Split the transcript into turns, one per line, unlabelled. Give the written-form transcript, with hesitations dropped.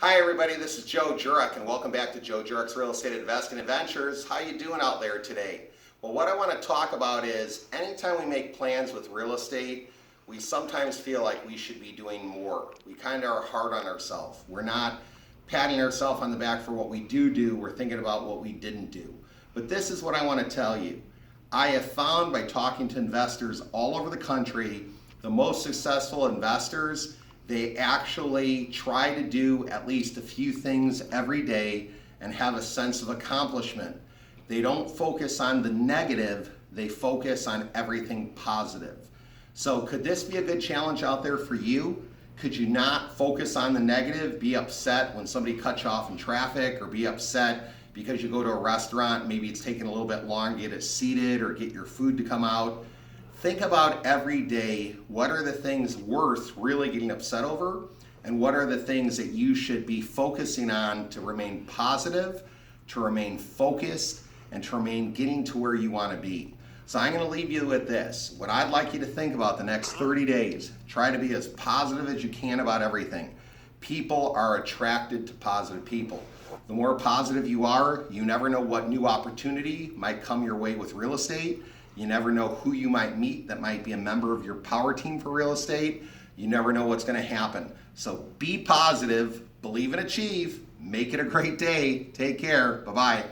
Hi everybody, this is Joe Jurek and welcome back to Joe Jurek's Real Estate Investing Adventures. How you doing out there today? Well, what I want to talk about is anytime we make plans with real estate, we sometimes feel like we should be doing more. We kind of are hard on ourselves. We're not patting ourselves on the back for what we do, we're thinking about what we didn't do. But this is what I want to tell you. I have found by talking to investors all over the country, the most successful investors, they actually try to do at least a few things every day and have a sense of accomplishment. They don't focus on the negative, they focus on everything positive. So could this be a good challenge out there for you? Could you not focus on the negative, be upset when somebody cuts you off in traffic, or be upset because you go to a restaurant, maybe it's taking a little bit long to get it seated or get your food to come out? Think about every day, what are the things worth really getting upset over, and what are the things that you should be focusing on to remain positive, to remain focused, and to remain getting to where you want to be. So I'm going to leave you with this. What I'd like you to think about the next 30 days, try to be as positive as you can about everything. People are attracted to positive people. The more positive you are, you never know what new opportunity might come your way with real estate. You never know who you might meet that might be a member of your power team for real estate. You never know what's going to happen. So be positive, believe and achieve, make it a great day. Take care. Bye-bye.